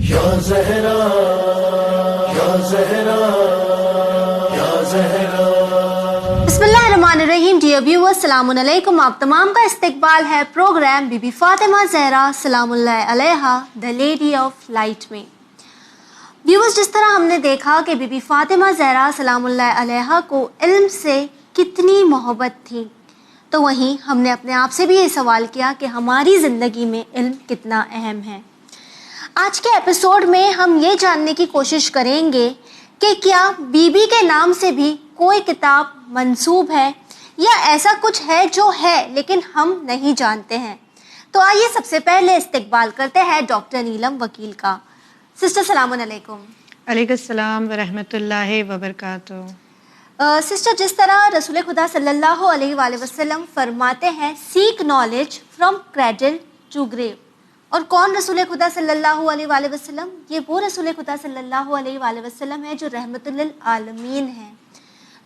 یا زہرا یا زہرا یا زہرا۔ بسم اللہ الرحمن الرحیم۔ ڈیئر ویورز، السلام علیکم۔ آپ تمام کا استقبال ہے programme Bibi Fatima Zahra سلام اللہ علیہا دا لیڈی آف لائٹ میں۔ ویورز، جس طرح ہم نے دیکھا کہ بی بی فاطمہ زہرا سلام اللہ علیہا کو علم سے کتنی محبت تھی، تو وہیں ہم نے اپنے آپ سے بھی یہ سوال کیا کہ ہماری زندگی میں علم کتنا اہم ہے۔ آج کے ایپیسوڈ میں ہم یہ جاننے کی کوشش کریں گے کہ کیا بی بی کے نام سے بھی کوئی کتاب منسوب ہے یا ایسا کچھ ہے جو ہے لیکن ہم نہیں جانتے ہیں۔ تو آئیے سب سے پہلے استقبال کرتے ہیں ڈاکٹر نیلم وکیل کا۔ سسٹر السلام علیکم۔ علیکم السلام ورحمۃ اللہ وبرکاتہ۔ سسٹر، جس طرح رسول خدا صلی اللہ علیہ وآلہ وسلم فرماتے ہیں seek knowledge from cradle to grave, اور کون رسول خدا صلی اللہ علیہ وآلہ وسلم؟ یہ وہ رسول خدا صلی اللہ علیہ وآلہ وسلم ہے جو رحمت للعالمین ہیں۔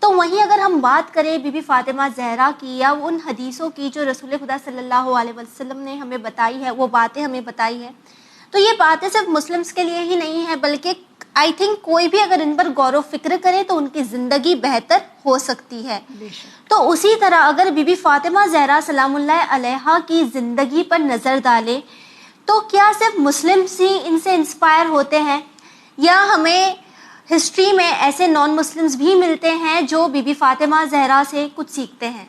تو وہیں اگر ہم بات کریں بی بی فاطمہ زہرا کی یا ان حدیثوں کی جو رسول خدا صلی اللہ علیہ وسلم نے ہمیں بتائی ہے، وہ باتیں ہمیں بتائی ہیں، تو یہ باتیں صرف مسلمس کے لیے ہی نہیں ہیں، بلکہ آئی تھنک کوئی بھی اگر ان پر غور و فکر کرے تو ان کی زندگی بہتر ہو سکتی ہے۔ تو اسی طرح اگر بی بی فاطمہ زہرا سلام اللہ علیہا کی زندگی پر نظر ڈالے تو کیا صرف مسلمس ہی ان سے انسپائر ہوتے ہیں یا ہمیں ہسٹری میں ایسے نان مسلمس بھی ملتے ہیں جو بی بی فاطمہ زہرا سے کچھ سیکھتے ہیں؟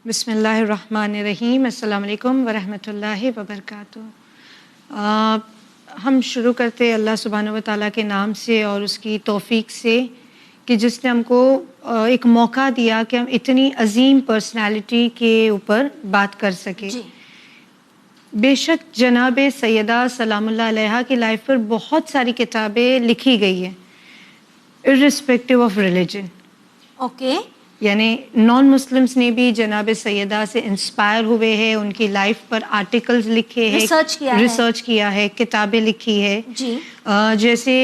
بسم اللہ الرحمن الرحیم۔ السلام علیکم ورحمۃ اللہ وبرکاتہ۔ ہم شروع کرتے اللہ سبحانہ و تعالیٰ کے نام سے اور اس کی توفیق سے کہ جس نے ہم کو ایک موقع دیا کہ ہم اتنی عظیم پرسنالٹی کے اوپر بات کر سکیں۔ جی۔ بے شک جناب سیدہ سلام اللہ علیہا کی لائف پر بہت ساری کتابیں لکھی گئی ہیں irrespective آف ریلیجن۔ اوکے۔ یعنی نان مسلمس نے بھی جناب سیدہ سے انسپائر ہوئے ہیں، ان کی لائف پر آرٹیکلز لکھے ہیں، ریسرچ کیا ہے، کتابیں لکھی ہے۔ جی۔ جیسے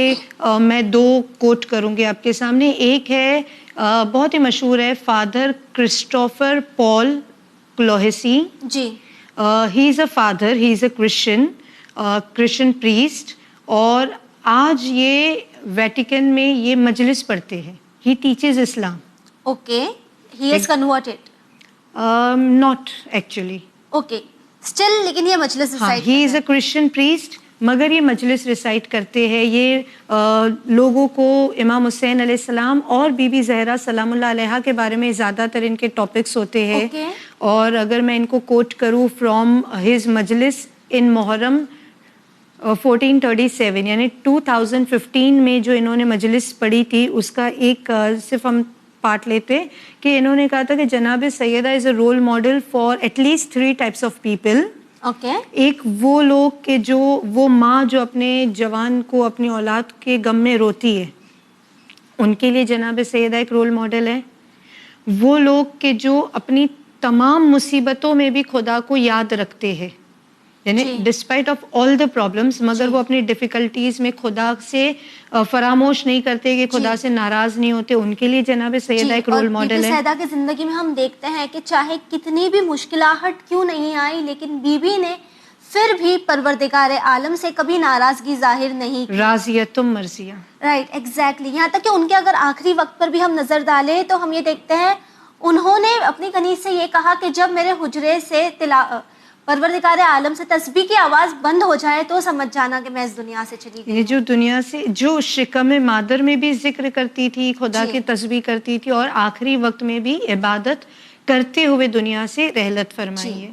میں دو کوٹ کروں گی آپ کے سامنے۔ ایک ہے بہت ہی مشہور ہے، فادر کرسٹوفر پال کلوہیسی۔ جی۔ He is a father, he is a Christian priest, اور آج یہ ویٹیکن میں یہ مجلس پڑھتے ہیں۔ He teaches Islam. Okay, he is converted? Not actually. Okay, still لیکن یہ مجلس recite he is a Christian priest, مگر یہ مجلس ریسائٹ کرتے ہیں۔ یہ لوگوں کو امام حسین علیہ السلام اور بی بی زہرا سلام اللہ علیہا کے بارے میں زیادہ تر ان کے ٹاپکس ہوتے ہیں۔ اور اگر میں ان کو کوٹ کروں فرام ہز مجلس ان محرم 1437، یعنی 2015 میں جو انہوں نے مجلس پڑھی تھی، اس کا ایک صرف ہم پارٹ لیتے کہ انہوں نے کہا تھا کہ جناب Syeda is a role model for at least 3 types of people. Okay. ایک وہ لوگ کہ جو وہ ماں جو اپنے جوان کو اپنی اولاد کے غم میں روتی ہے، ان کے لیے جناب سیدہ ایک رول ماڈل ہے۔ وہ لوگ کہ جو اپنی تمام مصیبتوں میں بھی خدا کو یاد رکھتے ہیں، یعنی despite of all the problems, مگر وہ اپنی ڈیفیکلٹیز میں خدا سے فراموش نہیں کرتے، کہ خدا سے ناراض نہیں ہوتے، ان کے لیے جناب سیدہ ایک رول ماڈل ہے۔ بی بی سیدہ کی زندگی میں ہم دیکھتے ہیں کہ چاہے کتنی بھی مشکلات کیوں نہیں آئی، لیکن بی بی نے پھر بھی پروردگار عالم سے کبھی ناراضگی ظاہر نہیں کی۔ راضیتم مرضیہ۔ Right, exactly. یہاں تک کہ ان کے اگر آخری وقت پر بھی ہم نظر ڈالیں تو ہم یہ دیکھتے ہیں انہوں نے اپنی کنیز سے یہ کہا کہ جب میرے حجرے سے پروردگار عالم سے تسبیح کی آواز بند ہو جائے تو سمجھ جانا کہ میں اس دنیا سے چلی گئی۔ یہ جو دنیا سے جو شکم مادر میں بھی ذکر کرتی تھی، خدا کی تسبیح کرتی تھی، اور آخری وقت میں بھی عبادت کرتے ہوئے دنیا سے رحلت فرمائی ہے۔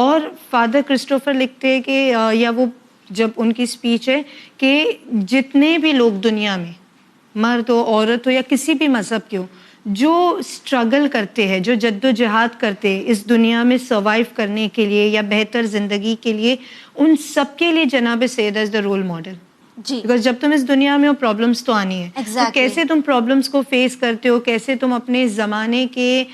اور فادر کرسٹوفر لکھتے ہیں کہ یا وہ جب ان کی اسپیچ ہے کہ جتنے بھی لوگ دنیا میں، مرد ہو عورت ہو یا کسی بھی مذہب کے ہو، جو اسٹرگل کرتے ہیں، جو جد و جہاد کرتے ہیں اس دنیا میں سروائیو کرنے کے لیے یا بہتر زندگی کے لیے، ان سب کے لیے جناب سیدہ از the role model. G, because جب تم اس دنیا میں ہو پرابلمس تو آنی ہے، تو کیسے تم پرابلمس کو فیس کرتے ہو، کیسے تم اپنے زمانے کے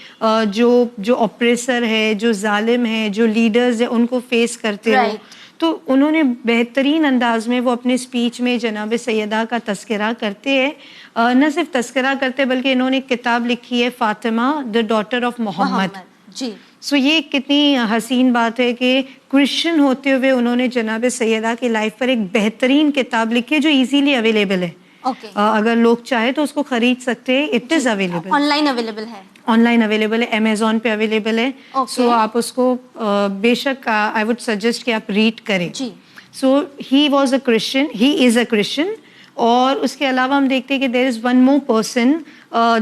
جو اپریسر ہے، جو ظالم ہے، جو لیڈرز ہیں، ان کو فیس کرتے ہو۔ تو انہوں نے بہترین انداز میں وہ اپنے اسپیچ میں جناب سیدہ کا تذکرہ کرتے ہیں، نہ صرف تذکرہ کرتے بلکہ انہوں نے ایک کتاب لکھی ہے فاطمہ دا ڈاٹر آف محمد۔ جی، سو یہ کتنی حسین بات ہے کہ کرسچن ہوتے ہوئے انہوں نے جناب سیدہ کی لائف پر ایک بہترین کتاب لکھی ہے جو ایزیلی اویلیبل ہے. اوکے. اگر لوگ چاہے تو اس کو خرید سکتے ہیں. It is available, on line available ہے. آن لائن اویلیبل ہے, امیزون پہ اویلیبل ہے. سو آپ اس کو بے شک آئی وڈ سجیسٹ کہ آپ ریڈ کریں. جی. So he was a Christian, he is a Christian. اور اس کے علاوہ ہم دیکھتے ہیں کہ دیر از ون مور پرسن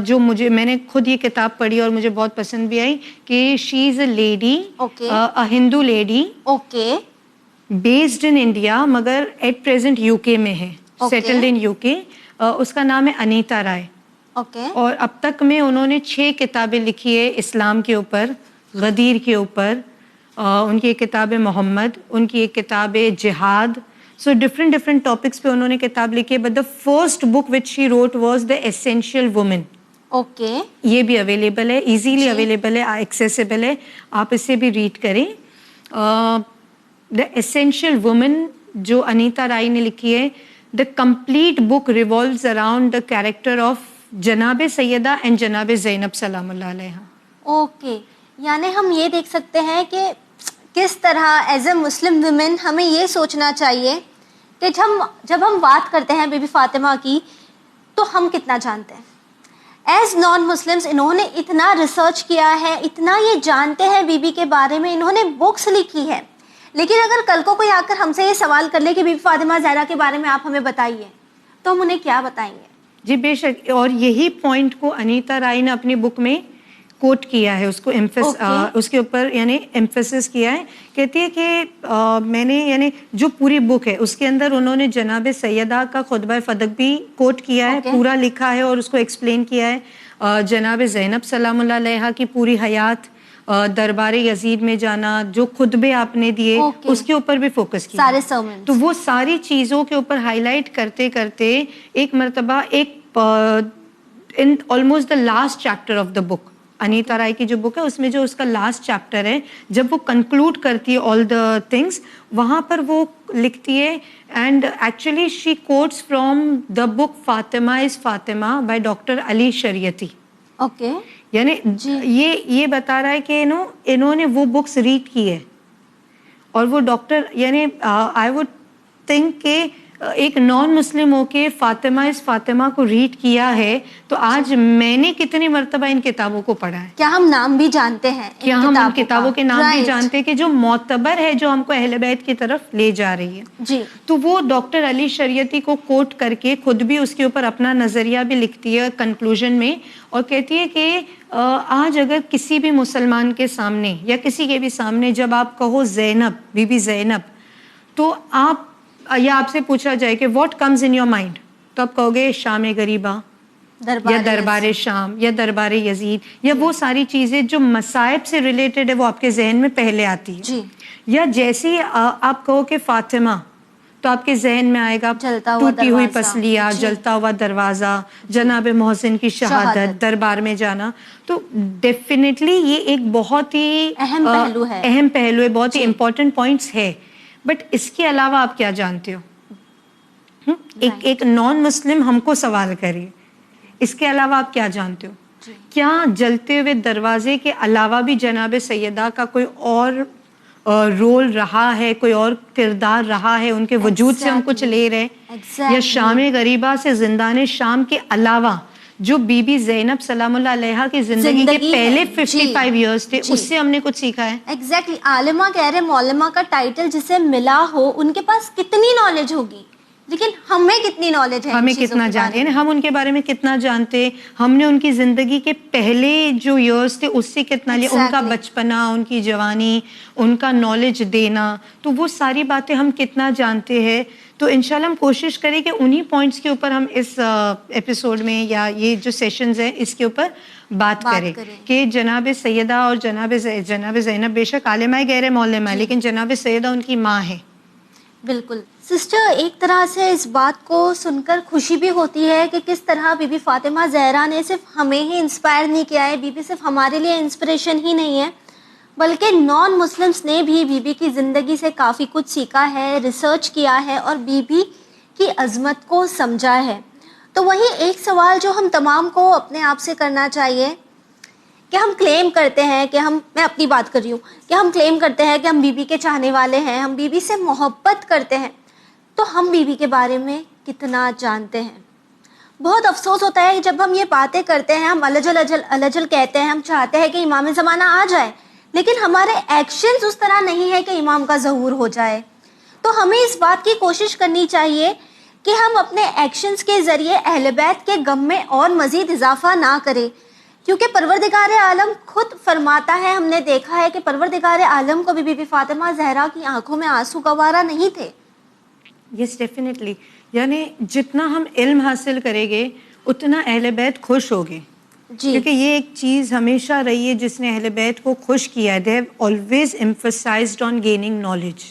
جو میں نے خود یہ کتاب پڑھی اور مجھے بہت پسند بھی آئی, کہ she is a lady, a Hindu lady, okay, based in India مگر ایٹ پریزنٹ یو کے میں ہے, سیٹلڈ ان یو کے. اس کا نام ہے انیتا رائے. اوکے. اور اب تک میں انہوں نے 6 کتابیں لکھی ہے اسلام کے اوپر, غدیر کے اوپر. ان کی ایک کتاب ہے محمد, ان کی ایک کتاب ہے جہاد. سو ڈفرنٹ ٹاپکس پہ انہوں نے کتاب لکھی ہے. But the first book which she wrote was the essential woman. Okay. یہ بھی اویلیبل ہے, ایزیلی اویلیبل ہے, ایکسیسیبل ہے, آپ اسے بھی ریڈ کریں. دا ایسینشیل وومن جو انیتا رائے نے لکھی ہے, the complete book revolves around the character of جناب سیدہ اینڈ جناب زینب سلام اللہ علیہ. اوکے, یعنی ہم یہ دیکھ سکتے ہیں کہ کس طرح ایز اے مسلم ویمن ہمیں یہ سوچنا چاہیے کہ جب ہم بات کرتے ہیں بی بی فاطمہ کی تو ہم کتنا جانتے ہیں. ایز نان مسلمس انہوں نے اتنا ریسرچ کیا ہے, اتنا یہ جانتے ہیں بی بی کے بارے میں, انہوں نے بکس لکھی ہے. لیکن اگر کل کو کوئی آ کر ہم سے یہ سوال کر لے کہ بی بی فاطمہ زہرا کے بارے میں آپ ہمیں بتائیے, تو ہم انہیں کیا بتائیں گے؟ جی بے شک, اور یہی پوائنٹ کو انیتا رائے نے اپنی بک میں کوٹ کیا ہے, اس کو اس کے اوپر یعنی ایمفیسس کیا ہے. کہتی ہے کہ میں نے یعنی جو پوری بک ہے اس کے اندر انہوں نے جناب سیدہ کا خطبہ فدق بھی کوٹ کیا ہے, پورا لکھا ہے اور اس کو ایکسپلین کیا ہے. جناب زینب سلام اللہ علیہ کی پوری حیات, دربار یزید میں جانا, جو خطبے آپ نے دیے اس کے اوپر بھی فوکس کیا. تو وہ ساری چیزوں کے اوپر ہائی لائٹ کرتے کرتے ایک مرتبہ ایک in almost the last chapter of the book, Anita Rai کی جو بک ہے اس میں جو اس کا لاسٹ چیپٹر ہے, جب وہ کنکلوڈ کرتی ہے آل دا تھنگس, وہاں پر وہ لکھتی ہے and actually she quotes from the book Fatima is Fatima by doctor Ali Shariati. Okay. یعنی یہ بتا رہا ہے کہ انہوں نے وہ بکس ریڈ کی ہے اور وہ ڈاکٹر یعنی آئی وڈ تھنک کہ ایک نان مسلم ہو کے فاطمہ اس فاطمہ کو ریڈ کیا ہے, تو آج میں نے کتنی مرتبہ ان کتابوں کو پڑھا ہے. کیا ہم نام بھی جانتے ہیں, کیا ہم ان کتابوں کے نام بھی جانتے ہیں کہ جو معتبر ہے, جو ہم کو اہل بیت کی طرف لے جا رہی ہے. جی. تو وہ ڈاکٹر علی شریعتی کو کوٹ کر کے خود بھی اس کے اوپر اپنا نظریہ بھی لکھتی ہے کنکلوژن میں, اور کہتی ہے کہ آج اگر کسی بھی مسلمان کے سامنے یا کسی کے بھی سامنے جب آپ کہو زینب, بی بی زینب, تو آپ یا آپ سے پوچھا جائے کہ what comes in your mind, تو آپ کہو گے شام غریبہ یا دربار شام یا دربار یزید, یا وہ ساری چیزیں جو مصائب سے ریلیٹڈ ہے وہ آپ کے ذہن میں پہلے آتی ہے. جی. یا جیسے آپ کہو کہ فاطمہ, تو آپ کے ذہن میں آئے گا ٹوٹی ہوئی پسلیاں, جلتا ہوا دروازہ, جناب محسن کی شہادت, دربار میں جانا. تو ڈیفینیٹلی یہ ایک بہت ہی اہم پہلو ہے, بہت ہی امپورٹنٹ پوائنٹس ہے. بٹ اس کے علاوہ آپ کیا جانتے ہو؟ ایک نان مسلم ہم کو سوال کریے, اس کے علاوہ آپ کیا جانتے ہو؟ کیا جلتے ہوئے دروازے کے علاوہ بھی جناب سیدہ کا کوئی اور رول رہا ہے, کوئی اور کردار رہا ہے, ان کے وجود سے ہم کچھ لے رہے, یا شام غریبہ سے زندان شام کے علاوہ جو بی بی زینب سلام اللہ علیہ کی زندگی کے پہلے 55 ایئرس تھے, اس سے ہم نے کچھ سیکھا ہے. ایگزیکٹلی. عالمہ غیر معلمہ کا ٹائٹل جسے ملا ہو, ان کے پاس کتنی نالج ہوگی, لیکن ہمیں کتنی نالج ہے, ہمیں کتنا جانتے ہیں, ہم ان کے بارے میں کتنا جانتے, ہم نے ان کی زندگی کے پہلے جو ایئرس تھے اس سے کتنا لیا, ان کا بچپنا, ان کی جوانی, ان کا نالج دینا, تو وہ ساری باتیں ہم کتنا جانتے ہیں. تو انشاءاللہ ہم کوشش کریں کہ انہی پوائنٹس کے اوپر ہم اس ایپیسوڈ میں یا یہ جو سیشنز ہیں اس کے اوپر بات کریں کہ جناب سیدہ اور جناب زینب بے شک عالمہ غیر معلمہ, لیکن جناب سیدہ ان کی ماں ہے. بالکل. سسٹر, ایک طرح سے اس بات کو سن کر خوشی بھی ہوتی ہے کہ کس طرح بی بی فاطمہ زہرا نے صرف ہمیں ہی انسپائر نہیں کیا ہے, بی بی صرف ہمارے لیے انسپریشن ہی نہیں ہے, بلکہ نان مسلمس نے بھی بی بی کی زندگی سے کافی کچھ سیکھا ہے, ریسرچ کیا ہے اور بی بی کی عظمت کو سمجھا ہے. تو وہی ایک سوال جو ہم تمام کو اپنے آپ سے کرنا چاہیے کہ ہم کلیم کرتے ہیں کہ میں اپنی بات کر رہی ہوں کہ ہم کلیم کرتے ہیں کہ ہم بیوی کے چاہنے والے ہیں, ہم بیوی سے محبت کرتے ہیں, تو ہم بیوی کے بارے میں کتنا جانتے ہیں. بہت افسوس ہوتا ہے جب ہم یہ باتیں کرتے ہیں, ہم الجل کہتے ہیں, ہم چاہتے ہیں کہ امام زمانہ آ جائے, لیکن ہمارے ایکشنز اس طرح نہیں ہے کہ امام کا ظہور ہو جائے. تو ہمیں اس بات کی کوشش کرنی چاہیے کہ ہم اپنے ایکشنز کے ذریعے اہل بیت کے غم میں اور مزید اضافہ نہ کریں, کیونکہ پروردگار عالم خود فرماتا ہے, ہم نے دیکھا ہے کہ پروردگار عالم کو بھی بی بی فاطمہ زہرا کی آنکھوں میں آنسو گوارا نہیں تھے. یس ڈیفینیٹلی, یعنی جتنا ہم علم حاصل کریں گے اتنا اہل بیت خوش ہوگے. جی کیونکہ یہ ایک چیز ہمیشہ رہی ہے جس نے اہل بیت کو خوش کیا ہے. They have always emphasised on gaining knowledge.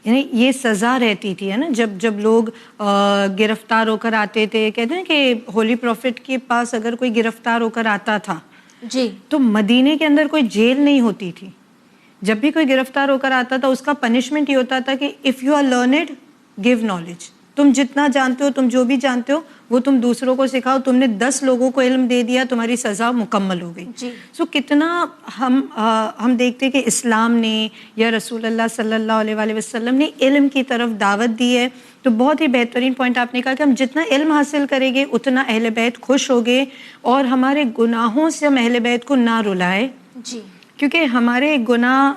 یعنی یہ سزا رہتی تھی ہے نا, جب لوگ گرفتار ہو کر آتے تھے, کہتے ہیں کہ ہولی پروفٹ کے پاس اگر کوئی گرفتار ہو کر آتا تھا جی تو مدینے کے اندر کوئی جیل نہیں ہوتی تھی. جب بھی کوئی گرفتار ہو کر آتا تھا اس کا پنشمنٹ یہ ہوتا تھا کہ if you are learned give knowledge. تم جتنا جانتے ہو, تم جو بھی جانتے ہو وہ تم دوسروں کو سکھاؤ. تم نے 10 لوگوں کو علم دے دیا, تمہاری سزا مکمل ہو گئی. جی سو کتنا ہم دیکھتے کہ اسلام نے یا رسول اللہ صلی اللہ علیہ وآلہ وسلم نے علم کی طرف دعوت دی ہے. تو بہت ہی بہترین پوائنٹ آپ نے کہا کہ ہم جتنا علم حاصل کریں گے اتنا اہل بیت خوش ہوگے, اور ہمارے گناہوں سے ہم اہل بیت کو نہ رلائے. جی کیونکہ ہمارے گناہ,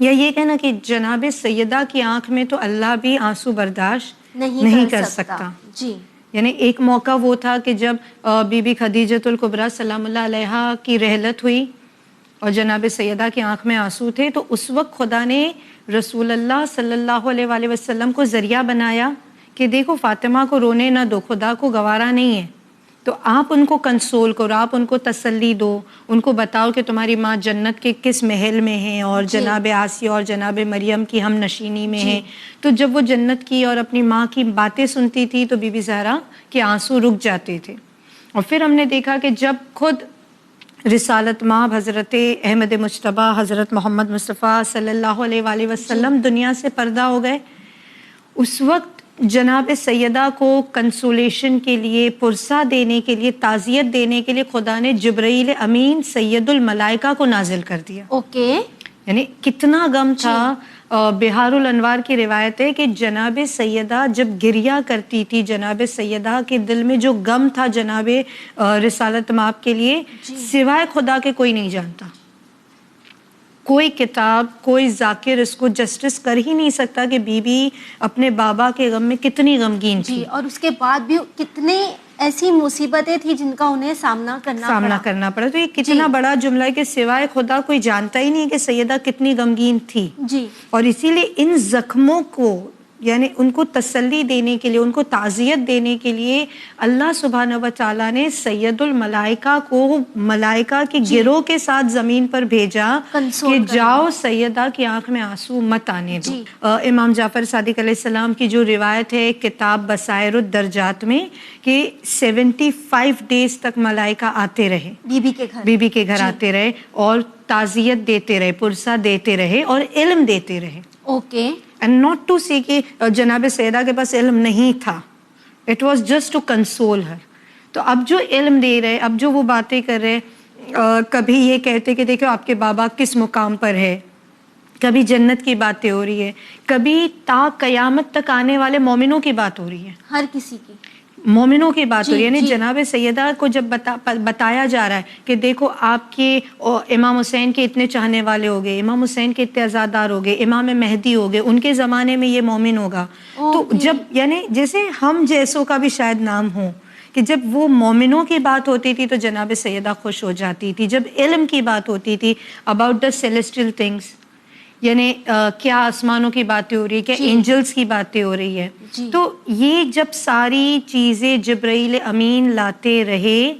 یا یہ کہنا کہ جناب سیدہ کی آنکھ میں تو اللہ بھی آنسو برداشت نہیں کر سکتا. جی یعنی ایک موقع وہ تھا کہ جب بی بی خدیجۃ الکبریٰ سلام اللہ علیہا کی رحلت ہوئی اور جناب سیدہ کی آنکھ میں آنسو تھے, تو اس وقت خدا نے رسول اللہ صلی اللہ علیہ وآلہ وسلم کو ذریعہ بنایا کہ دیکھو فاطمہ کو رونے نہ دو, خدا کو گوارا نہیں ہے, تو آپ ان کو کنسول کرو, آپ ان کو تسلی دو, ان کو بتاؤ کہ تمہاری ماں جنت کے کس محل میں ہیں اور جناب آسیہ اور جناب مریم کی ہم نشینی میں ہیں. تو جب وہ جنت کی اور اپنی ماں کی باتیں سنتی تھی تو بی بی زہرا کے آنسو رک جاتے تھے. اور پھر ہم نے دیکھا کہ جب خود رسالت مآب حضرت احمد مجتبیٰ حضرت محمد مصطفیٰ صلی اللہ علیہ وآلہ وسلم دنیا سے پردہ ہو گئے, اس وقت جناب سیدہ کو کنسولیشن کے لیے, پرسہ دینے کے لیے, تعزیت دینے کے لیے خدا نے جبرائیل امین سید الملائکہ کو نازل کر دیا. اوکے یعنی کتنا غم تھا. بہار الانوار کی روایت ہے کہ جناب سیدہ جب گریا کرتی تھی, جناب سیدہ کے دل میں جو غم تھا جناب رسالت مآب کے لیے, سوائے خدا کے کوئی نہیں جانتا. کوئی کتاب, کوئی ذاکر اس کو جسٹس کر ہی نہیں سکتا کہ بی بی اپنے بابا کے غم میں کتنی غمگین تھی. جی, اور اس کے بعد بھی کتنے ایسی مصیبتیں تھیں جن کا انہیں سامنا کرنا پڑا. تو یہ کتنا بڑا جملہ ہے کہ سوائے خدا کوئی جانتا ہی نہیں کہ سیدہ کتنی غمگین تھی. جی, اور اسی لیے ان زخموں کو, یعنی ان کو تسلی دینے کے لیے, ان کو تعزیت دینے کے لیے اللہ سبحانہ و تعالیٰ نے سید الملائکہ کو ملائکہ کے گروہ کے ساتھ زمین پر بھیجا کہ جاؤ سیدہ کی آنکھ میں آنسو مت آنے دو. امام جعفر صادق علیہ السلام کی جو روایت ہے کتاب بصائر الدرجات میں کہ 75 ڈیز تک ملائکہ آتے رہے, بی بی کے گھر آتے رہے اور تعزیت دیتے رہے, پرسہ دیتے رہے اور علم دیتے رہے. Okay, and not to say کہ جناب سیدہ کے پاس علم نہیں تھا, it was just to console her. تو اب جو علم دے رہے, اب جو وہ باتیں کر رہے, کبھی یہ کہتے کہ دیکھو آپ کے بابا کس مقام پر ہے, کبھی جنت کی باتیں ہو رہی ہے, کبھی تا قیامت تک آنے والے مومنوں کی بات ہو رہی ہے, ہر کسی کی مومنوں کی بات ہو رہی ہے. یعنی جناب سیدہ کو جب بتایا جا رہا ہے کہ دیکھو آپ کے امام حسین کے اتنے چاہنے والے ہو گئے, امام حسین کے اتنے عزادار ہو گئے, امام مہدی ہو گئے, ان کے زمانے میں یہ مومن ہوگا. تو جب یعنی جیسے ہم جیسوں کا بھی شاید نام ہو کہ جب وہ مومنوں کی بات ہوتی تھی تو جناب سیدہ خوش ہو جاتی تھی. جب علم کی بات ہوتی تھی اباؤٹ دا سیلیسٹیل تھنگس, یعنی کیا آسمانوں کی باتیں ہو رہی ہے, کیا اینجلز کی باتیں ہو رہی ہے, تو یہ جب ساری چیزیں جبرائیل امین لاتے رہے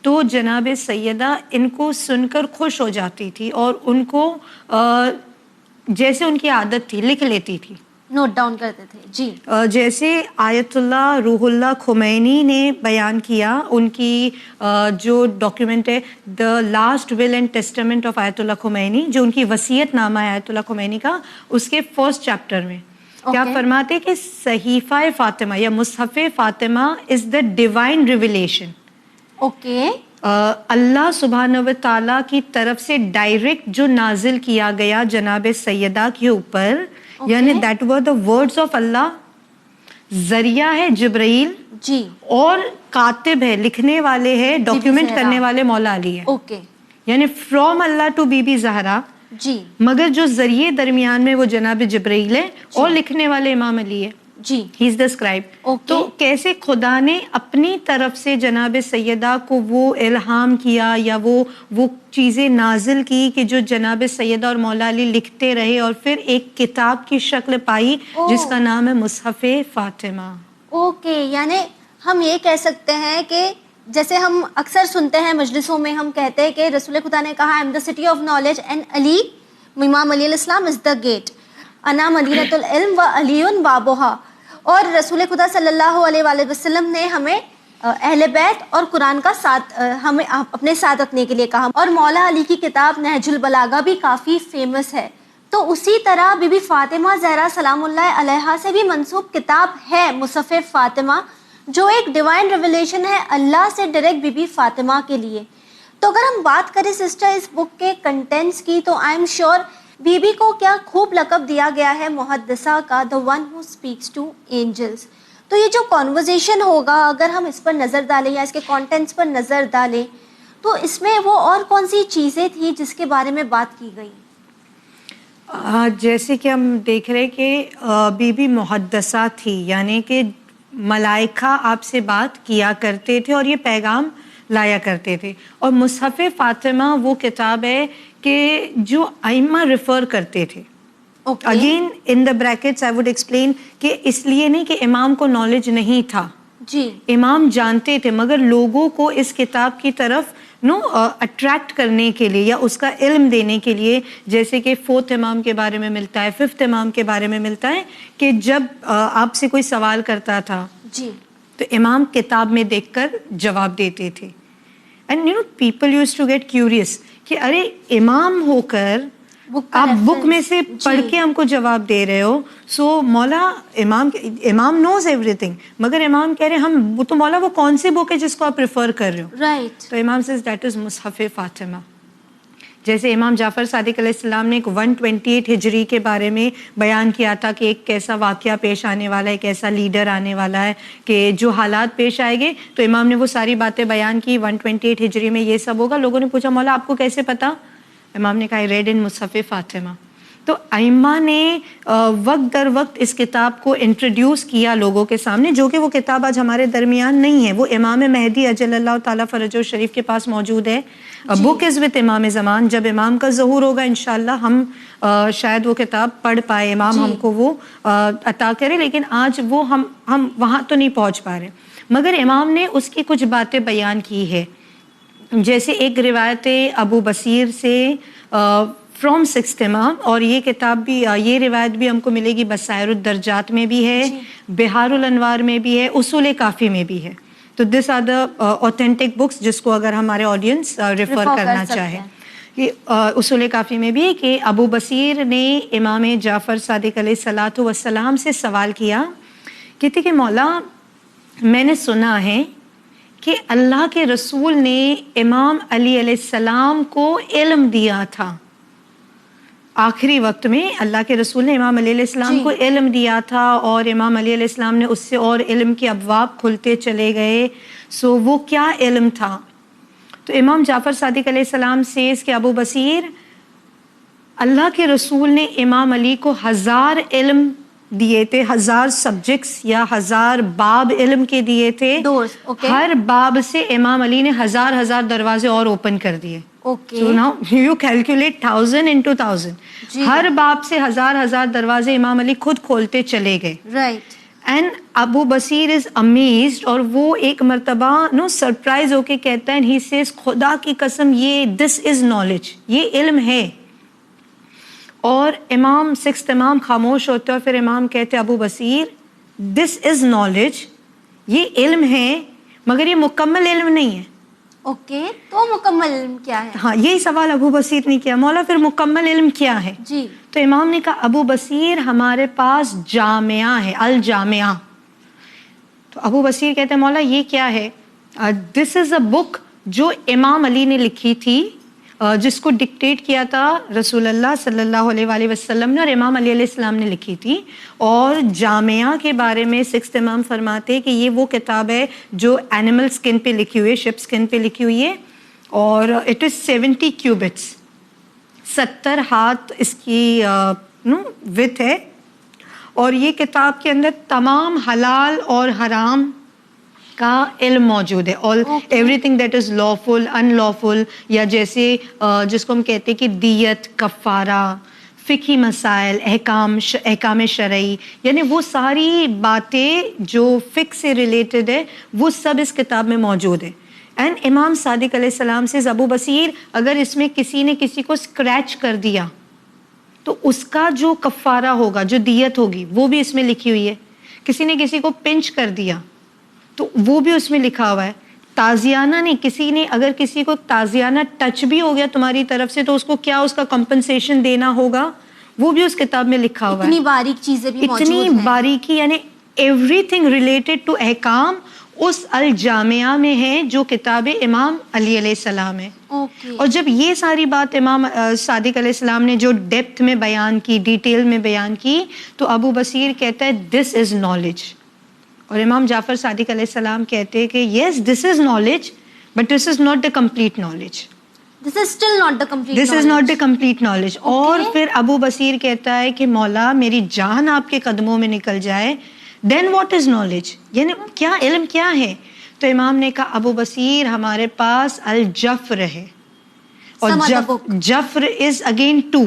تو جناب سیدہ ان کو سن کر خوش ہو جاتی تھی اور ان کو جیسے ان کی عادت تھی لکھ لیتی تھی, نوٹ ڈاؤن کرتے تھے. جی, جیسے آیت اللہ روح اللہ خمینی نے بیان کیا, ان کی جو ڈاکیومنٹ ہے the last will end testament of آیت اللہ خمینی, جو ان کی وصیت نامہ ہے آیت اللہ خمینی کا, اس کے فرسٹ چیپٹر میں کیا فرماتے کہ صحیفہ فاطمہ یا مصحف فاطمہ از دا ڈیوائن ریویلیشن. اوکے, اللہ سبحانہ و تعالیٰ کی طرف سے ڈائریکٹ جو نازل کیا گیا جناب سیدہ کے اوپر، یعنی that were the words of Allah, ذریعہ ہے جبرائیل جی، اور کاتب ہے، لکھنے والے ہے، ڈاکیومنٹ کرنے والے مولا علی ہے. اوکے یعنی فرام اللہ ٹو بی بی زہرا، جی مگر جو ذریعے درمیان میں وہ جناب جبرائیل ہے اور لکھنے والے امام علی ہے. جی he is the ascribe. Okay. تو کیسے خدا نے اپنی طرف سے جناب سیدہ کو وہ الہام کیا یا وہ چیزیں نازل کی کہ جو جناب سیدہ اور مولا علی لکھتے رہے اور پھر ایک کتاب کی شکل پائی جس کا نام ہے مصحف فاطمہ. اوکے، یعنی ہم یہ کہہ سکتے ہیں کہ جیسے ہم اکثر سنتے ہیں مجلسوں میں، ہم کہتے ہیں کہ رسول خدا نے کہا I'm the city of knowledge and Ali, امام علی علیہ السلام از دا گیٹ، انا مدینۃ العلم و علی بابوہا. اور رسول خدا صلی اللہ علیہ وآلہ وسلم نے ہمیں اہل بیت اور قرآن کا ساتھ ہمیں اپنے ساتھ رکھنے کے لیے کہا. اور مولا علی کی کتاب نہج البلاغہ بھی کافی فیمس ہے. تو اسی طرح بی بی فاطمہ زہرا سلام اللہ علیہا سے بھی منسوب کتاب ہے مصحف فاطمہ، جو ایک ڈیوائن ریویلیشن ہے اللہ سے ڈائریکٹ بی بی فاطمہ کے لیے. تو اگر ہم بات کریں سسٹر اس بک کے کنٹینٹس کی، تو I am sure Bibi کو کیا خوب لقب دیا گیا ہے محدثہ کا، the one who speaks to angels. تو یہ جو کانورزیشن ہوگا، اگر ہم اس پر نظر ڈالیں یا اس کے کانٹینٹس پر نظر ڈالیں، تو اس میں وہ اور کون سی چیزیں تھیں جس کے بارے میں بات کی گئی؟ جیسے کہ ہم دیکھ رہے کہ بی بی محدثہ تھی، یعنی کہ ملائکہ آپ سے بات کیا کرتے تھے اور یہ پیغام لایا کرتے تھے. اور مصحف فاطمہ وہ کتاب ہے کہ جو ائمہ ریفر کرتے تھے. Again in the brackets I would explain کہ اس لیے نہیں کہ امام کو نالج نہیں تھا، جی امام جانتے تھے، مگر لوگوں کو اس کتاب کی طرف اٹریکٹ کرنے کے لیے یا اس کا علم دینے کے لیے، جیسے کہ 4th امام کے بارے میں ملتا ہے، 5th امام کے بارے میں ملتا ہے کہ جب آپ سے کوئی سوال کرتا تھا جی تو امام کتاب میں دیکھ کر جواب دیتے تھے. And you know people use to get curious کہ ارے امام ہو کر آپ بک میں سے پڑھ کے ہم کو جواب دے رہے ہو. سو مولا امام نوز ایوری تھنگ، مگر امام کہہ رہے ہم تو مولا وہ کون سی بک ہے جس کو آپ ریفر کر رہے ہو؟ رائٹ. تو امام سیز دیٹ از مصحف فاطمہ. جیسے امام جعفر صادق علیہ السلام نے ایک 128 ہجری کے بارے میں بیان کیا تھا کہ ایک کیسا واقعہ پیش آنے والا ہے، ایک ایسا لیڈر آنے والا ہے کہ جو حالات پیش آئے گے. تو امام نے وہ ساری باتیں بیان کی، 128 ہجری میں یہ سب ہوگا. لوگوں نے پوچھا مولا آپ کو کیسے پتا؟ امام نے کہا آئی ریڈ ان مصحف فاطمہ. تو ائمہ نے وقت در وقت اس کتاب کو انٹروڈیوس کیا لوگوں کے سامنے، جو کہ وہ کتاب آج ہمارے درمیان نہیں ہے. وہ امام مہدی اجل اللہ تعالیٰ فرجہ شریف کے پاس موجود ہے. بک از وتھ امام زمان. جب امام کا ظہور ہوگا انشاءاللہ ہم شاید وہ کتاب پڑھ پائے، امام ہم کو وہ عطا کرے، لیکن آج وہ ہم وہاں تو نہیں پہنچ پا رہے. مگر امام نے اس کی کچھ باتیں بیان کی ہے. جیسے ایک روایت ابو بصیر سے فرام 6th امام، اور یہ کتاب بھی یہ روایت بھی ہم کو ملے گی بصائر الدرجات میں بھی ہے، بہار الانوار میں بھی ہے، اصول کافی میں بھی ہے. تو دس آر دا اوتھینٹک بکس جس کو اگر ہمارے آڈینس ریفر کرنا چاہے. اصول کافی میں بھی کہ ابو بصیر نے امام جعفر صادق علیہ الصلاۃ والسلام سے سوال کیا، کہتے کہ مولا میں نے سنا ہے کہ اللہ کے رسول نے امام علی علیہ السلام کو علم دیا تھا. آخری وقت میں اللہ کے رسول نے امام علی علیہ السلام کو علم دیا تھا اور امام علی علیہ السلام نے اس سے اور علم کے ابواب کھلتے چلے گئے. سو وہ کیا علم تھا؟ تو امام جعفر صادق علیہ السلام سے اس کے ابو بصیر، اللہ کے رسول نے امام علی کو 1000 علم دیے تھے، 1000 سبجیکٹس یا 1000 باب علم کے دیے تھے. ہر باب سے امام علی نے 1000 دروازے اور اوپن کر دیے. So now you calculate 1000 into 1000. ہر باب سے 1000 دروازے امام علی خود کھولتے چلے گئے. رائٹ. اینڈ ابو بصیر از امیزڈ، اور وہ ایک مرتبہ سرپرائز ہو کے کہتا ہے، ہی سیز خدا کی قسم یہ دس از نالج، یہ علم ہے. اور امام 6th امام خاموش ہوتے اور پھر امام کہتے ابو بصیر دس از نالج، یہ علم ہے مگر یہ مکمل علم نہیں ہے. اوکے، تو مکمل علم کیا ہے؟ ہاں، یہی سوال ابو بصیر نے کیا، مولا پھر مکمل علم کیا ہے؟ جی. تو امام نے کہا ابو بصیر ہمارے پاس جامعہ ہے، الجامعہ. تو ابو بصیر کہتے ہیں مولا یہ کیا ہے؟ دس از اے بک جو امام علی نے لکھی تھی, جس کو ڈکٹیٹ کیا تھا رسول اللہ صلی اللہ علیہ وآلہ وسلم نے اور امام علی علیہ السلام نے لکھی تھی. اور جامعہ کے بارے میں سکس امام فرماتے ہیں کہ یہ وہ کتاب ہے جو اینیمل سکن پہ لکھی ہوئی ہے, شپ سکن پہ لکھی ہوئی ہے, اور اٹ از 70 کیوبٹس, 70 ہاتھ اس کی وتھ ہے. اور یہ کتاب کے اندر تمام حلال اور حرام کا علم موجود ہے, اور every thing that is lawful in lawful, یا جیسے جس کو ہم کہتے ہیں کہ دیت, کفارہ, فقہی مسائل, احکام شرعی, یعنی وہ ساری باتیں جو فقہ سے ریلیٹڈ ہے وہ سب اس کتاب میں موجود ہے. اینڈ امام صادق علیہ السلام سے ابو بصیر, اگر اس میں کسی نے کسی کو اسکریچ کر دیا تو اس کا جو کفارہ ہوگا, جو دیت ہوگی, وہ بھی اس میں لکھی ہوئی ہے. کسی نے کسی کو پنچ کر دیا تو وہ بھی اس میں لکھا ہوا ہے. تازیانہ نہیں, کسی نے اگر کسی کو تازیانہ ٹچ بھی ہو گیا تمہاری طرف سے تو اس کو کیا اس کا کمپنسیشن دینا ہوگا, وہ بھی اس کتاب میں لکھا ہوا ہے. اتنی باریک چیزیں بھی موجود ہیں, اتنی باریکی, یعنی ایوری تھنگ ریلیٹڈ ٹو احکام اس الجامعہ میں ہے جو کتاب امام علی علیہ السلام ہے. اور جب یہ ساری بات امام صادق علیہ السلام نے جو ڈیپتھ میں بیان کی, ڈیٹیل میں بیان کی, تو ابو بصیر کہتا ہے دس از نالج. اور امام جعفر صادق علیہ السلام کہتے ہیں کہ yes this is knowledge but this is not the complete knowledge. This is still not the complete this is knowledge. Not the complete knowledge. اور پھر ابو بصیر کہتا ہے کہ مولا میری جان آپ کے قدموں میں نکل جائے, دین واٹ از نالج, یعنی کیا علم کیا ہے. تو امام نے کہا ابو بصیر ہمارے پاس الجفر ہے, اور Jafr is again two.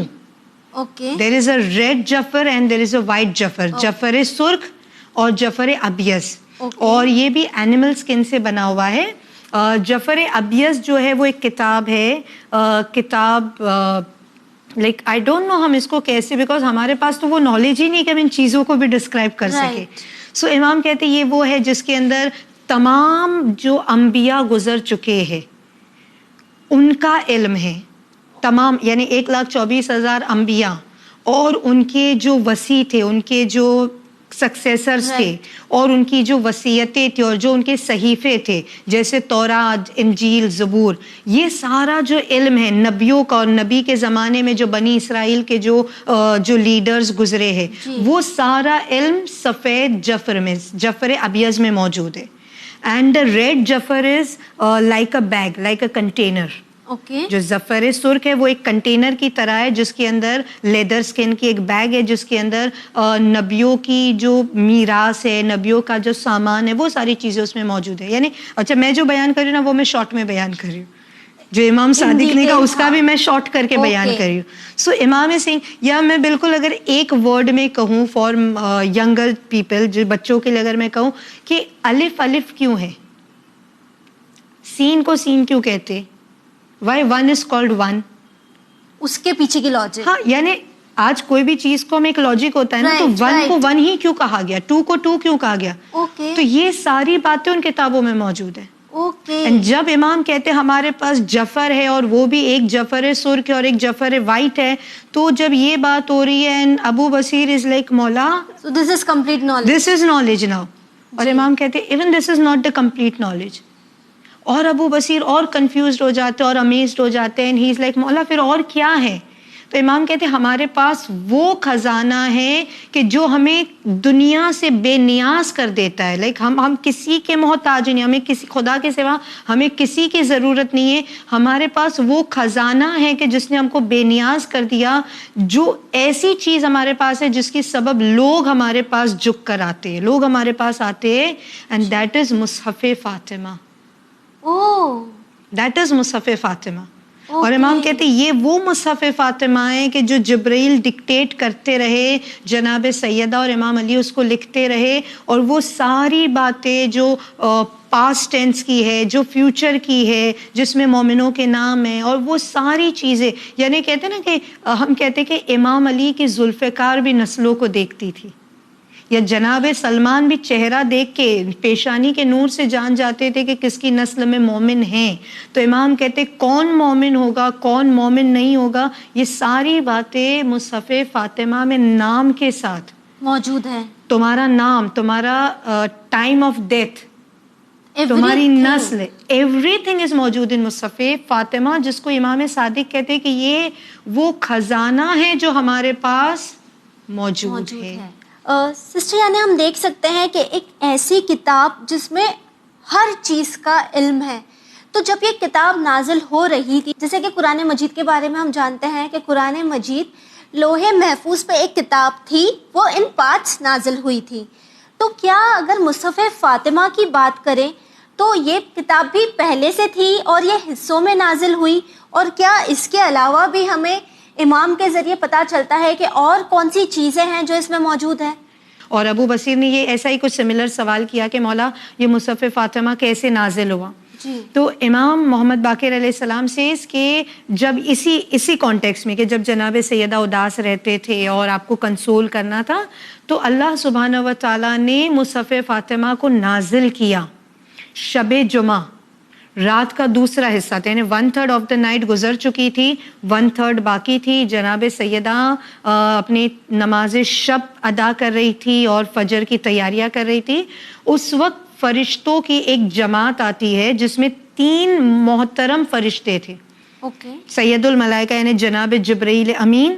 There is a red Jafr and there is a white Jafr. Jafr سرخ اور جفر ابیض, اور یہ بھی اینیمل سکن سے بنا ہوا ہے. جفر ابیض جو ہے وہ ایک کتاب ہے, کتاب لائک آئی ڈونٹ نو ہم اس کو کیسے, بیکاز ہمارے پاس تو وہ نالج ہی نہیں کہ ہم ان چیزوں کو بھی ڈسکرائب کر سکے. سو امام کہتے یہ وہ ہے جس کے اندر تمام جو انبیاء گزر چکے ہیں ان کا علم ہے, تمام, یعنی 1,24,000 انبیاء اور ان کے جو وصی تھے, ان کے جو سکسیسرز تھے, اور ان کی جو وصیتیں تھیں اور جو ان کے صحیفے تھے جیسے تورات, انجیل, زبور, یہ سارا جو علم ہے نبیوں کا, اور نبی کے زمانے میں جو بنی اسرائیل کے جو لیڈرز گزرے ہیں وہ سارا علم سفید جفر میں, جفر ابیض میں موجود ہے. And red Jafr is like a bag, like a container. جو زفر سرخ ہے وہ ایک کنٹینر کی طرح ہے جس کے اندر لیدر سکن کی ایک بیگ ہے جس کے اندر نبیوں کی جو میراث ہے, نبیوں کا جو سامان ہے, وہ ساری چیزیں اس میں موجود ہے. یعنی اچھا میں جو بیان کر رہی ہوں نا وہ میں شارٹ میں بیان کر رہی ہوں, جو امام صادق نے کہا اس کا بھی میں شارٹ کر کے بیان کر رہی ہوں. سو امام سنگھ, یا میں بالکل اگر ایک ورڈ میں کہوں فار ینگر پیپل, جو بچوں کے لیے اگر میں کہوں کہ الف الف کیوں ہے, سین کو سین کیوں کہتے, why one is called one, اس کے پیچھے کی لاجک. ہاں, یعنی آج کوئی بھی چیز کو ہمیں ایک لاجک ہوتا ہے نا, تو ون کو ون ہی کیوں کہا گیا, ٹو کو ٹو کیوں کہا گیا. تو یہ ساری باتیں ان کتابوں میں موجود ہیں. جب امام کہتے ہیں ہمارے پاس جفر ہے اور وہ بھی ایک جفر سرخ ہے اور ایک جفر وائٹ ہے, تو جب یہ بات ہو رہی ہے اینڈ ابو بصیر از لائک مولا this is complete knowledge, this is knowledge now. اور امام کہتے ہیں even this is not the complete knowledge. اور ابو بصیر اور کنفیوزڈ ہو جاتے اور امیزڈ ہو جاتے ہیں, ہی از لائک مولا پھر اور کیا ہے. تو امام کہتے ہیں ہمارے پاس وہ خزانہ ہے کہ جو ہمیں دنیا سے بے نیاز کر دیتا ہے. لائک ہم کسی کے محتاج نہیں, ہمیں کسی خدا کے سوا ہمیں کسی کی ضرورت نہیں ہے. ہمارے پاس وہ خزانہ ہے کہ جس نے ہم کو بے نیاز کر دیا, جو ایسی چیز ہمارے پاس ہے جس کی سبب لوگ ہمارے پاس جھک کر آتے ہیں, لوگ ہمارے پاس آتے ہیں, and that is Mushaf Fatima. That is مصحف فاطمہ. اور امام کہتے ہیں یہ وہ مصحف فاطمہ ہے کہ جو جبرائیل ڈکٹیٹ کرتے رہے, جناب سیدہ اور امام علی اس کو لکھتے رہے, اور وہ ساری باتیں جو پاسٹ ٹینس کی ہے, جو فیوچر کی ہے, جس میں مومنوں کے نام ہیں, اور وہ ساری چیزیں, یعنی کہتے ہیں نا کہ ہم کہتے ہیں کہ امام علی کی ذوالفقار بھی نسلوں کو دیکھتی تھی, یا جناب سلمان بھی چہرہ دیکھ کے پیشانی کے نور سے جان جاتے تھے کہ کس کی نسل میں مومن ہیں. تو امام کہتے کون مومن ہوگا کون مومن نہیں ہوگا, یہ ساری باتیں مصحف فاطمہ میں نام کے ساتھ موجود ہے. تمہارا نام, تمہارا ٹائم آف ڈیتھ, تمہاری نسل, ایوری تھنگ از موجود ان مصحف فاطمہ, جس کو امام صادق کہتے ہیں کہ یہ وہ خزانہ ہے جو ہمارے پاس موجود ہے. سسٹر یعنی ہم دیکھ سکتے ہیں کہ ایک ایسی کتاب جس میں ہر چیز کا علم ہے, تو جب یہ کتاب نازل ہو رہی تھی, جیسے کہ قرآن مجید کے بارے میں ہم جانتے ہیں کہ قرآن مجید لوح محفوظ پہ ایک کتاب تھی, وہ ان پارٹس نازل ہوئی تھی, تو کیا اگر مصحف فاطمہ کی بات کریں تو یہ کتاب بھی پہلے سے تھی اور یہ حصوں میں نازل ہوئی, اور کیا اس کے علاوہ بھی ہمیں امام کے ذریعے پتہ چلتا ہے کہ اور کون سی چیزیں ہیں جو اس میں موجود ہیں؟ اور ابو بصیر نے یہ ایسا ہی کچھ سملر سوال کیا کہ مولا یہ مصحف فاطمہ کیسے نازل ہوا. تو امام محمد باقر علیہ السلام سے اس کے جب اسی کانٹیکس میں کہ جب جناب سیدہ اداس رہتے تھے اور آپ کو کنسول کرنا تھا, تو اللہ سبحانہ و تعالیٰ نے مصحف فاطمہ کو نازل کیا شب جمعہ, رات کا دوسرا حصہ تھا, یعنی 1/3 آف دا نائٹ گزر چکی تھی, 1/3 باقی تھی. جناب سیدہ اپنی نماز شب ادا کر رہی تھی اور فجر کی تیاریاں کر رہی تھی. اس وقت فرشتوں کی ایک جماعت آتی ہے جس میں 3 محترم فرشتے تھے. سید الملائکہ یعنی جناب جبرائیل امین,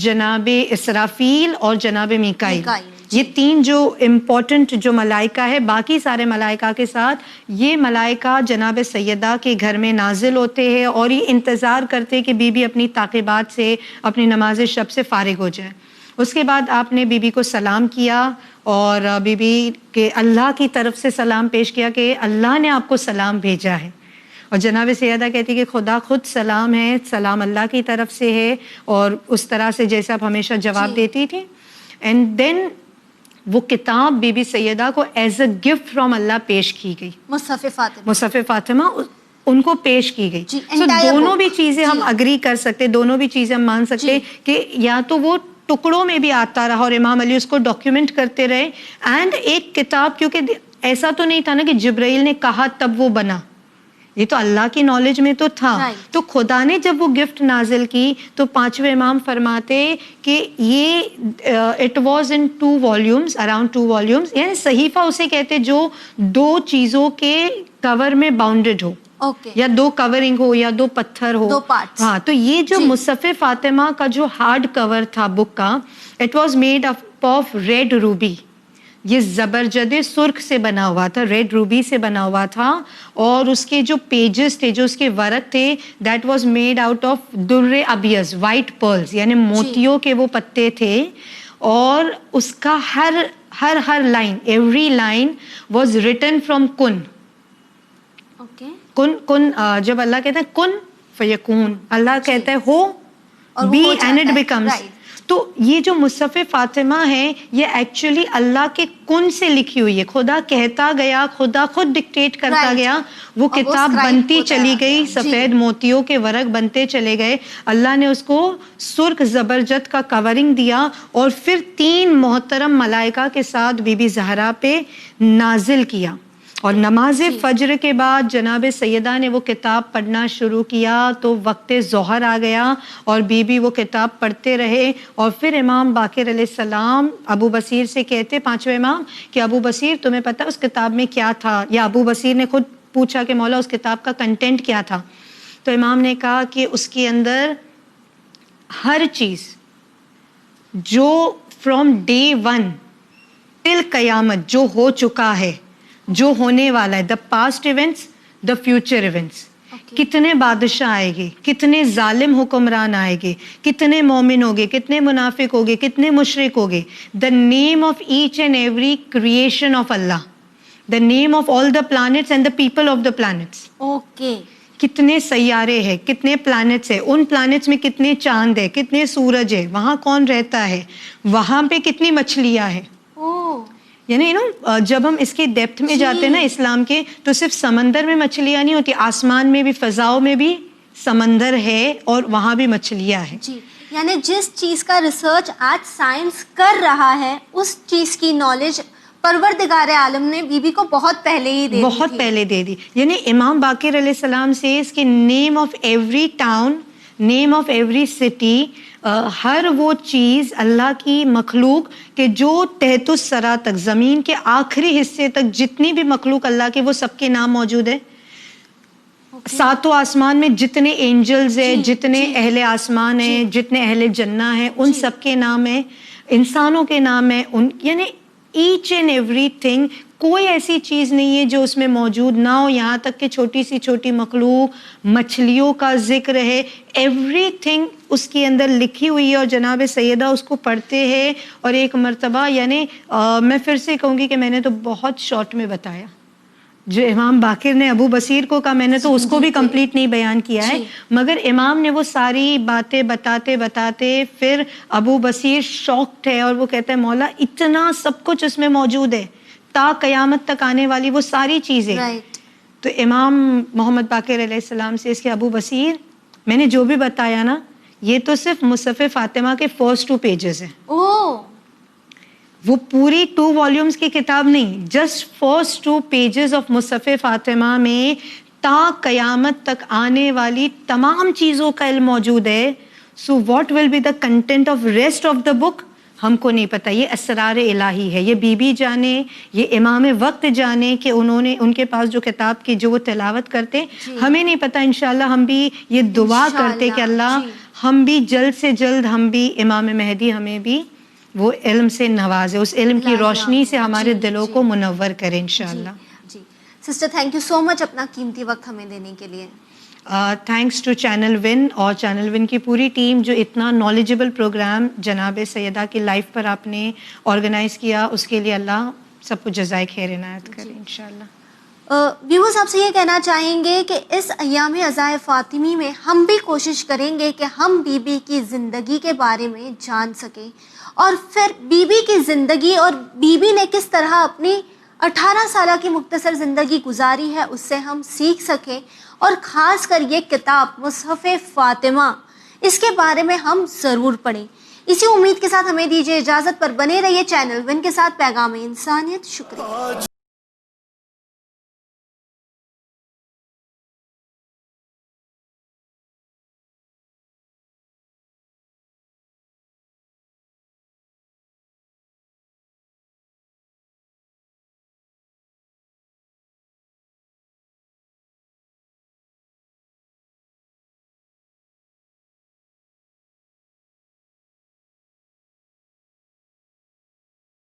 جناب اسرافیل اور جناب میکائیل. یہ 3 جو امپورٹنٹ جو ملائکہ ہے, باقی سارے ملائکہ کے ساتھ یہ ملائکہ جناب سیدہ کے گھر میں نازل ہوتے ہیں اور یہ انتظار کرتے کہ بی بی اپنی تعقیبات سے, اپنی نماز شب سے فارغ ہو جائے. اس کے بعد آپ نے بی بی کو سلام کیا اور بی بی کے اللہ کی طرف سے سلام پیش کیا کہ اللہ نے آپ کو سلام بھیجا ہے. اور جناب سیدہ کہتی کہ خدا خود سلام ہے, سلام اللہ کی طرف سے ہے, اور اس طرح سے جیسے آپ ہمیشہ جواب دیتی تھی. اینڈ دین وہ کتاب بی بی سیدہ کو ایز اے گفٹ فرام اللہ پیش کی گئی, مصحف فاطمہ ان کو پیش کی گئی. تو دونوں بھی چیزیں ہم اگری کر سکتے, دونوں بھی چیزیں ہم مان سکتے کہ یا تو وہ ٹکڑوں میں بھی آتا رہا اور امام علی اس کو ڈاکیومنٹ کرتے رہے, اینڈ ایک کتاب, کیونکہ ایسا تو نہیں تھا نا کہ جبرائیل نے کہا تب وہ بنا, یہ تو اللہ کی نالج میں تو تھا. تو خدا نے جب وہ گفٹ نازل کی تو 5ویں امام فرماتے کہ یہ it was in 2 volumes, around 2 volumes, یعنی صحیفہ اسے کہتے جو 2 چیزوں کے کور میں باؤنڈڈ ہو, یا 2 کورنگ ہو یا 2 پتھر ہو, 2 parts. ہاں, تو یہ جو مصحف فاطمہ کا جو ہارڈ کور تھا بک کا, it was made of red ruby. یہ زبرجد سرخ سے بنا ہوا تھا, ریڈ روبی سے بنا ہوا تھا, اور اس کے جو پیجز تھے, جو اس کے ورق تھے, that was made out of در ابیض, وائٹ پرلز, یعنی موتیوں کے وہ پتے تھے. اور اس کا ہر line, every line was written from کن. کن جب اللہ کہتا ہے کن فیکون, اللہ کہتا ہے ہو, بی اینڈ اٹ بیکمز. تو یہ جو مصحف فاطمہ ہے یہ ایکچولی اللہ کے کن سے لکھی ہوئی ہے. خدا کہتا گیا, خدا خود ڈکٹیٹ کرتا گیا, وہ کتاب بنتی چلی گئی, سفید موتیوں کے ورق بنتے چلے گئے. اللہ نے اس کو سرخ زبرجد کا کورنگ دیا اور پھر 3 محترم ملائکہ کے ساتھ بی بی زہرا پہ نازل کیا. اور نماز فجر کے بعد جناب سیدہ نے وہ کتاب پڑھنا شروع کیا تو وقت ظہر آ گیا اور بی بی وہ کتاب پڑھتے رہے. اور پھر امام باقر علیہ السلام ابو بصیر سے کہتے, 5ویں امام, کہ ابو بصیر تمہیں پتہ اس کتاب میں کیا تھا, یا ابو بصیر نے خود پوچھا کہ مولا اس کتاب کا کنٹینٹ کیا تھا. تو امام نے کہا کہ اس کے اندر ہر چیز جو فرام ڈے 1 ٹل قیامت جو ہو چکا ہے, جو ہونے والا ہے, the past events, the future events, کتنے بادشاہ آئے گے, کتنے ظالم حکمران آئے گے, کتنے مومن ہوگے, کتنے منافق ہوگے, کتنے مشرک ہوگے, the name of each and every creation of Allah, the name of all the plants and the people of the plants. کتنے سیارے ہیں, کتنے پلانٹس ہیں, ان پلانٹس میں کتنے چاند ہے, کتنے سورج ہے, وہاں کون رہتا ہے, وہاں پہ کتنی مچھلیاں ہیں. یعنی جب ہم اس کے ڈیپتھ میں جاتے ہیں نا اسلام کے, تو صرف سمندر میں مچھلیاں نہیں ہوتی, آسمان میں بھی, فضاؤں میں بھی سمندر ہے اور وہاں بھی مچھلیاں ہیں. یعنی جس چیز کا ریسرچ آج سائنس کر رہا ہے اس چیز کی نالج پروردگار عالم نے بی بی کو بہت پہلے ہی دے دی. یعنی امام باقر علیہ السلام سے اس کے name of every town, name of every city, ہر وہ چیز اللہ کی مخلوق کہ جو تحت الثری تک، زمین کے آخری حصے تک جتنی بھی مخلوق اللہ کے، وہ سب کے نام موجود ہے. ساتوں آسمان میں جتنے اینجلز ہیں، جتنے اہل آسمان ہیں، جتنے اہل جنہ ہیں، ان سب کے نام ہیں، انسانوں کے نام ہیں، یعنی ایچ اینڈ ایوری تھنگ. کوئی ایسی چیز نہیں ہے جو اس میں موجود نہ ہو، یہاں تک کہ چھوٹی سی چھوٹی مخلوق، مچھلیوں کا ذکر ہے، ایوری تھنگ اس کے اندر لکھی ہوئی ہے. اور جناب سیدہ اس کو پڑھتے ہیں اور ایک مرتبہ، یعنی میں پھر سے کہوں گی کہ میں نے تو بہت شارٹ میں بتایا. جو امام باقر نے ابو بصیر کو کہا، میں نے تو اس کو بھی کمپلیٹ نہیں بیان کیا ہے، مگر امام نے وہ ساری باتیں بتاتے بتاتے پھر ابو بصیر شاکڈ ہے اور وہ کہتا ہے مولا اتنا سب کچھ اس میں موجود ہے، تا قیامت تک آنے والی وہ ساری چیزیں. تو امام محمد باقر علیہ السلام سے اس کے ابو بصیر، میں نے جو بھی بتایا نا، یہ تو صرف مصحف فاطمہ کے فرسٹ 2 پیجز ہیں. وہ پوری 2 والیومز کی کتاب نہیں، جسٹ فرسٹ 2 پیجز آف مصحف فاطمہ میں تا قیامت تک آنے والی تمام چیزوں کا علم موجود ہے. So what will be the content of rest of the book ہم کو نہیں پتہ. یہ اسرار الہی ہے. یہ بی بی جانے، یہ امام وقت جانے کہ انہوں نے ان کے پاس جو کتاب کی جو وہ تلاوت کرتے، ہمیں نہیں پتہ. انشاءاللہ ہم بھی یہ دعا کرتے کہ اللہ ہم بھی جلد سے جلد، ہم بھی امام مہدی ہمیں بھی وہ علم سے نوازے، اس علم کی روشنی سے ہمارے دلوں کو منور کرے انشاءاللہ. جی سسٹر، تھینک یو سو مچ اپنا قیمتی وقت ہمیں دینے کے لیے. تھینکس ٹو چینل ون اور چینل ون کی پوری ٹیم جو اتنا نالجبل پروگرام جناب سیدہ کی لائف پر آپ نے آرگنائز کیا، اس کے لیے اللہ سب کو جزائے خیر عنایت کرے انشاءاللہ. ویورز آپ سے یہ کہنا چاہیں گے کہ اس ایام عزائے فاطمی میں ہم بھی کوشش کریں گے کہ ہم بی بی کی زندگی کے بارے میں جان سکیں، اور پھر بی بی کی زندگی اور بی بی نے کس طرح اپنی 18 سالہ کی مختصر زندگی گزاری ہے اس سے ہم سیکھ سکیں، اور خاص کر یہ کتاب مصحف فاطمہ، اس کے بارے میں ہم ضرور پڑھیں. اسی امید کے ساتھ ہمیں دیجیے اجازت، پر بنے رہیے چینل ون کے ساتھ. پیغام انسانیت. شکریہ.